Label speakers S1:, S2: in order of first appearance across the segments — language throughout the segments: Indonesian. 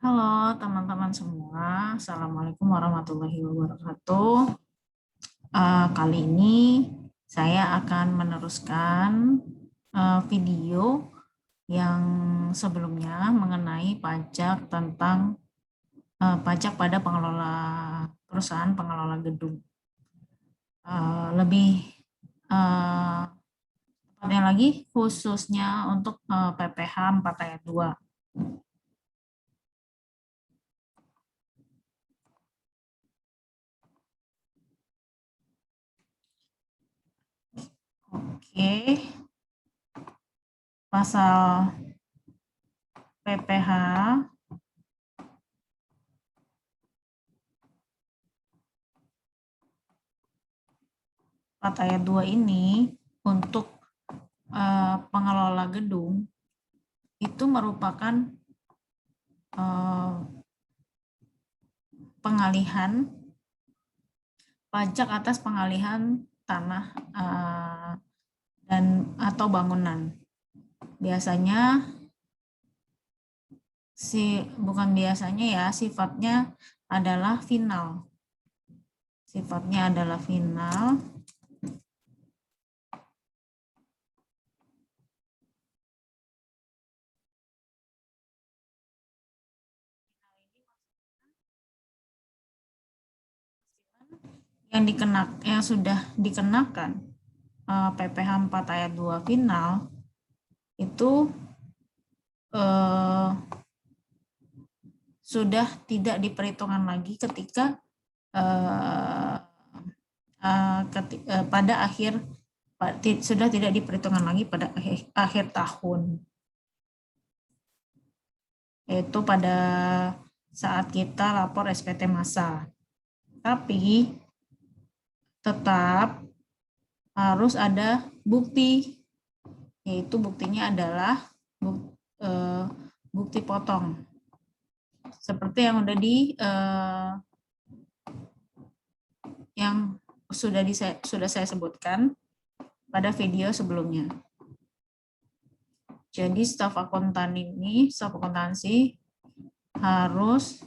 S1: Halo teman-teman semua, Assalamualaikum warahmatullahi wabarakatuh. Kali ini saya akan meneruskan video yang sebelumnya mengenai pajak tentang pajak pada pengelola perusahaan pengelola gedung. Lebih tepatnya lagi khususnya untuk PPh 4 ayat 2. Oke, pasal PPh 4 ayat 2 ini untuk pengelola gedung itu merupakan pengalihan pajak atas pengalihan tanah dan atau bangunan. Biasanya bukan biasanya ya, sifatnya adalah final. Sifatnya adalah final. Yang sudah dikenakan PPh 4 ayat 2 final itu sudah tidak diperhitungkan lagi ketika pada akhir sudah tidak diperhitungkan lagi pada akhir tahun, yaitu pada saat kita lapor SPT massa. Tapi tetap harus ada bukti, yaitu buktinya adalah bukti potong, seperti yang udah yang sudah saya sebutkan pada video sebelumnya. Jadi staf akuntansi harus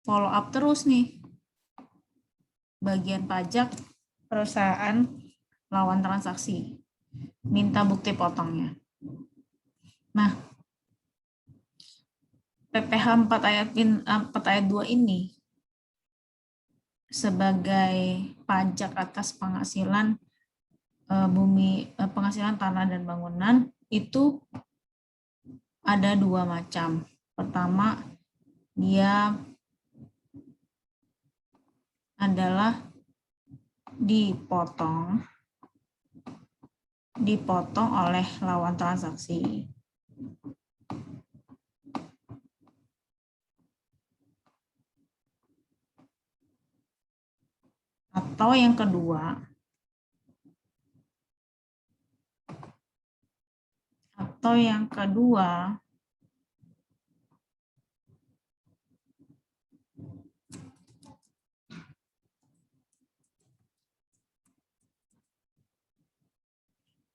S1: follow up terus nih bagian pajak perusahaan lawan transaksi, minta bukti potongnya. Nah, PPh 4 ayat 2 ini sebagai pajak atas penghasilan penghasilan tanah dan bangunan itu ada dua macam. Pertama, dia adalah dipotong oleh lawan transaksi. Atau yang kedua,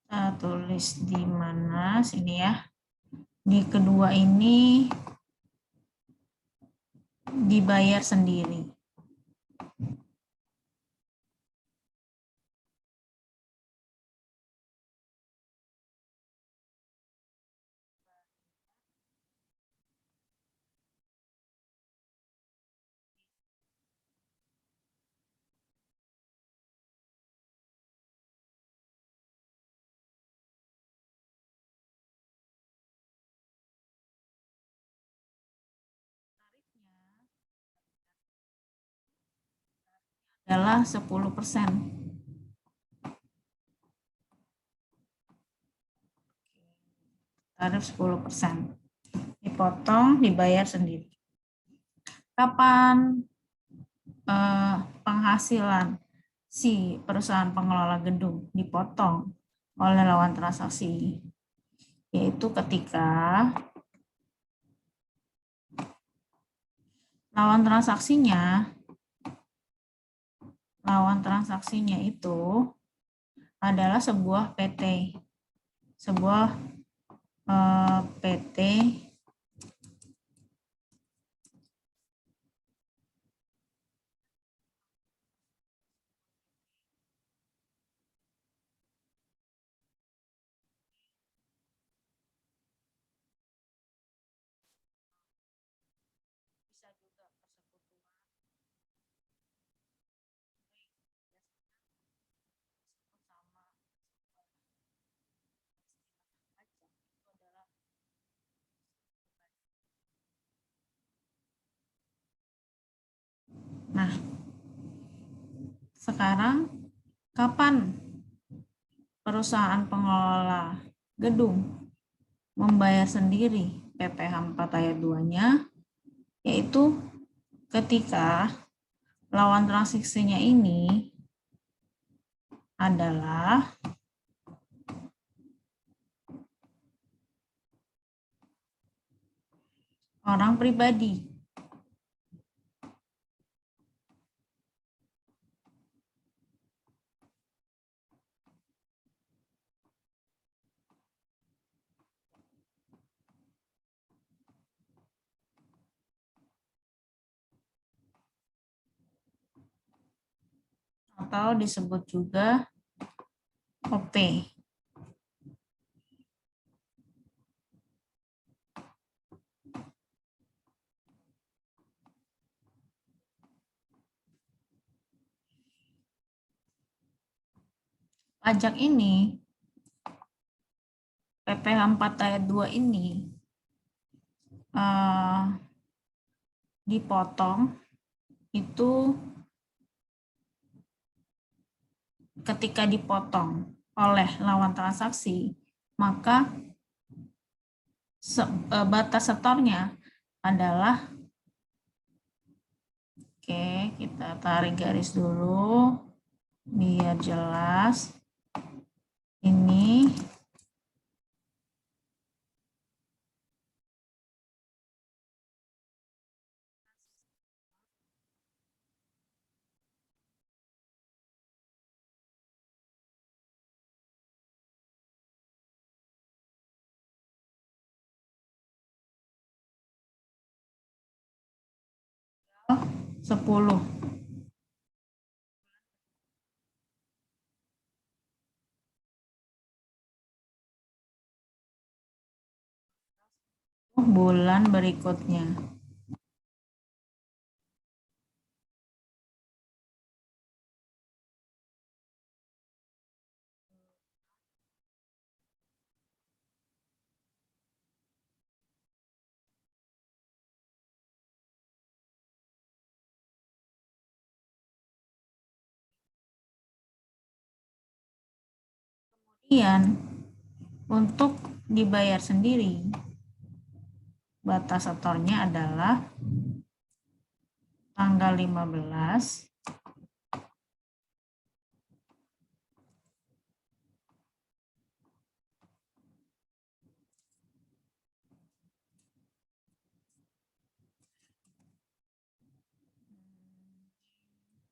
S1: kita tulis di mana sini ya. Di kedua ini dibayar sendiri. Adalah 10%. Tarif 10%. Dipotong, dibayar sendiri. Kapan penghasilan si perusahaan pengelola gedung dipotong oleh lawan transaksi? Yaitu ketika lawan transaksinya itu adalah sebuah PT. Sebuah PT bisa juga persekutuan sama pajak itu adalah. Nah, sekarang kapan perusahaan pengelola gedung membayar sendiri PPh 4 ayat 2-nya, yaitu ketika lawan transaksinya ini adalah orang pribadi. Atau disebut juga OP. Pajak ini, PPh 4 ayat 2 ini dipotong itu ketika dipotong oleh lawan transaksi, maka batas setornya adalah, oke, kita tarik garis dulu biar jelas. Ini sepuluh bulan berikutnya. Kemudian untuk dibayar sendiri, batas setornya adalah tanggal 15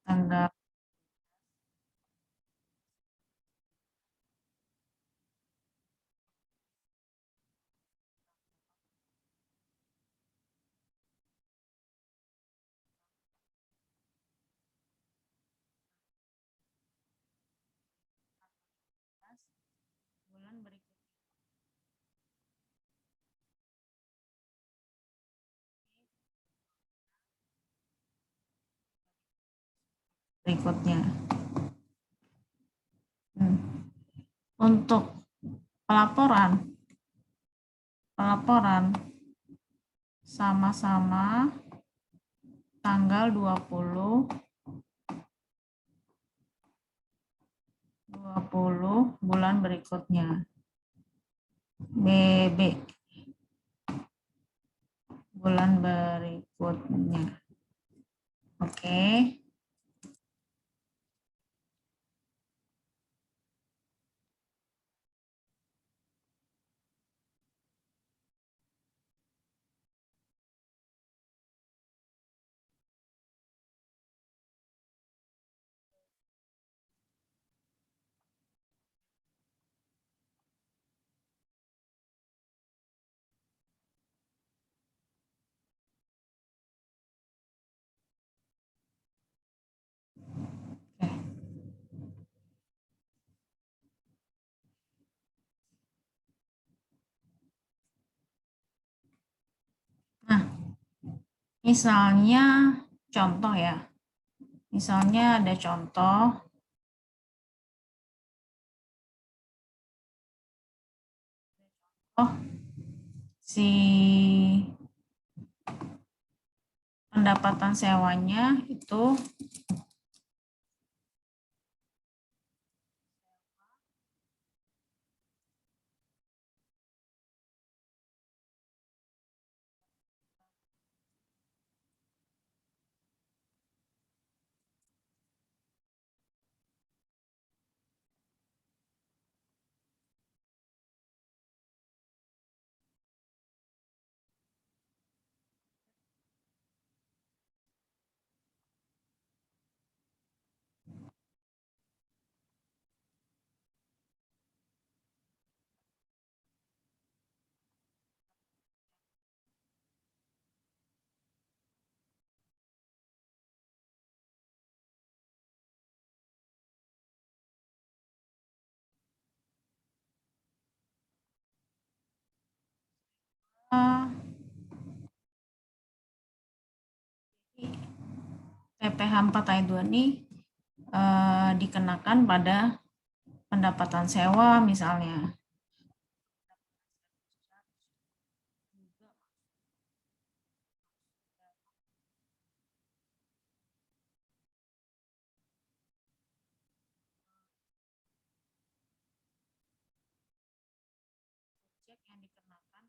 S1: tanggal bulan berikutnya. Untuk pelaporan sama-sama tanggal 20 bulan berikutnya. BB bulan berikutnya. Oke. Misalnya contoh ya. Misalnya ada contoh si pendapatan sewanya itu PPh 4 ayat 2 ini dikenakan pada pendapatan sewa misalnya. Yang dikenakan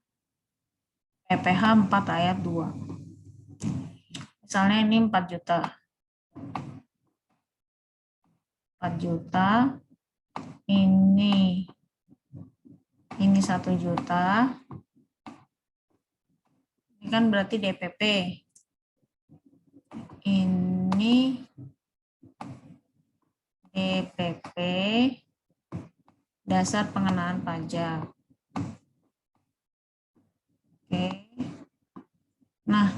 S1: PPh 4 ayat 2. Misalnya ini 4 juta. 4 juta. Ini 1 juta. Ini kan berarti DPP. Ini DPP dasar pengenaan pajak. Oke. Nah,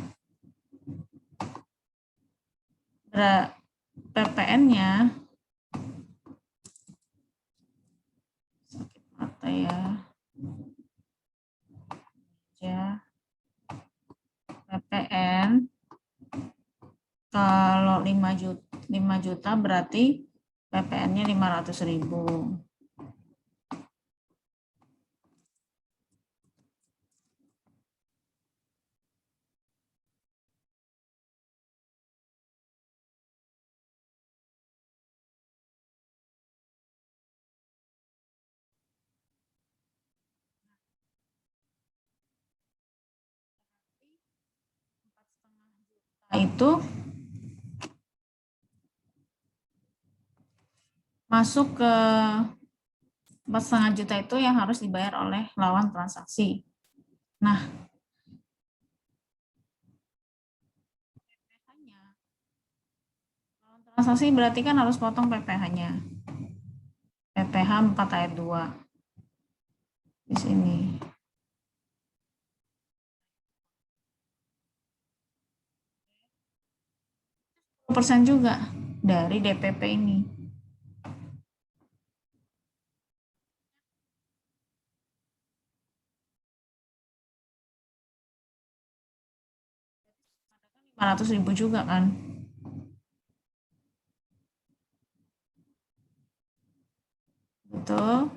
S1: PPN-nya sakit mata ya. PPN kalau 5 juta berarti PPN-nya 500.000. Itu masuk ke 4,5 juta itu yang harus dibayar oleh lawan transaksi. Nah, lawan transaksi berarti kan harus potong PPh-nya. PPh 4 ayat 2. Di sini. 10% juga dari DPP ini. Rp500.000 juga kan. Betul.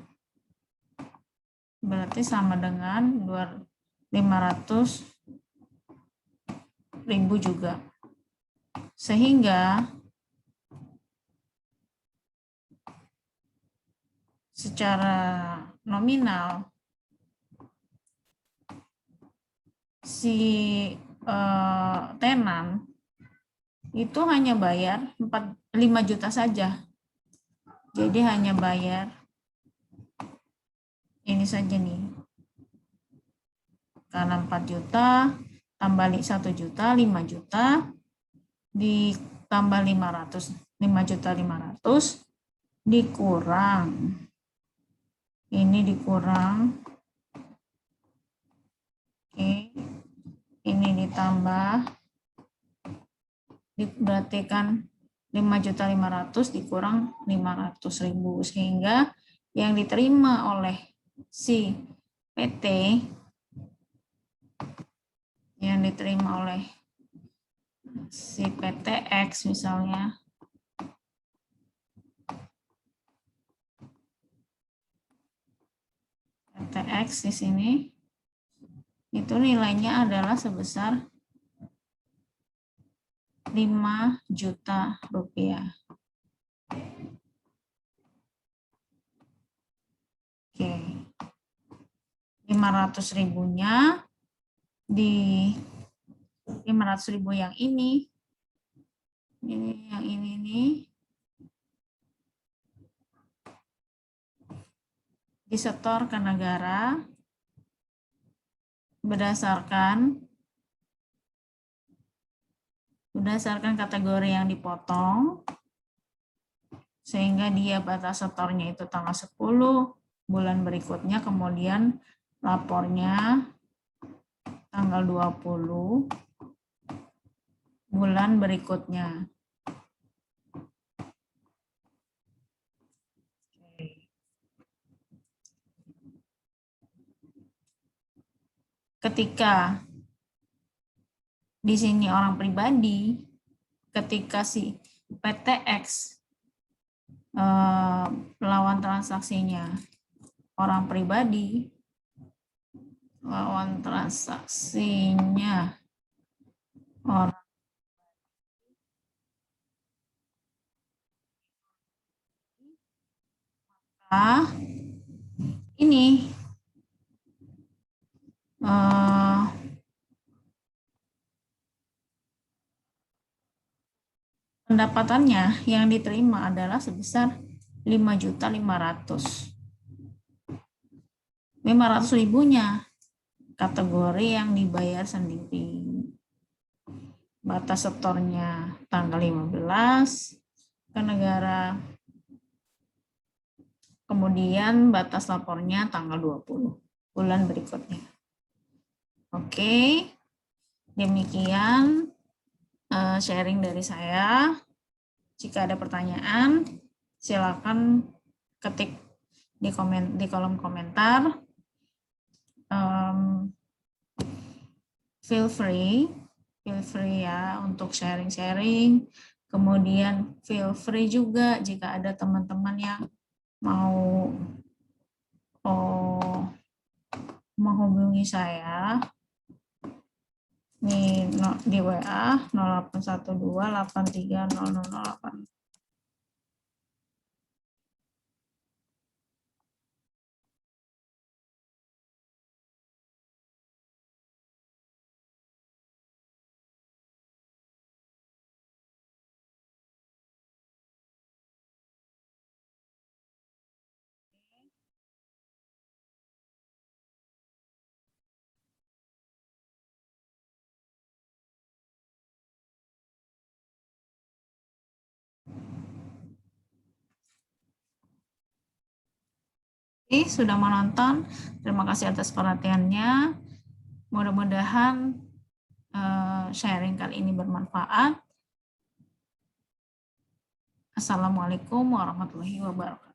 S1: Berarti sama dengan 500.000 juga. Sehingga secara nominal si tenan itu hanya bayar 5 juta saja. Jadi hanya bayar ini saja nih. Karena 4 juta tambah 1 juta, 5 juta ditambah 500, 5 juta 500 dikurang. Ini dikurang. Oke. Ini ditambah. Berarti kan 5.500.000 dikurang 500.000 sehingga yang diterima oleh si PT si PTX misalnya. PTX di sini itu nilainya adalah sebesar 5 juta rupiah. Oke. 500 ribunya di 500 ribu yang ini yang ini nih disetor ke negara berdasarkan kategori yang dipotong, sehingga dia batas setornya itu tanggal 10 bulan berikutnya, kemudian lapornya tanggal 20 bulan berikutnya. Ketika di sini orang pribadi, ketika si PTX lawan transaksinya orang pribadi, lawan transaksinya orang ini pendapatannya yang diterima adalah sebesar 5.500.000. 500 ribunya kategori yang dibayar sendiri. Batas setornya tanggal 15 ke negara. Kemudian batas lapornya tanggal 20 bulan berikutnya. Oke, demikian sharing dari saya. Jika ada pertanyaan, silakan ketik di kolom komentar. Feel free ya untuk sharing. Kemudian feel free juga jika ada teman-teman yang mau menghubungi saya di WA 0812830008. Sudah menonton, terima kasih atas perhatiannya. Mudah-mudahan sharing kali ini bermanfaat. Assalamualaikum warahmatullahi wabarakatuh.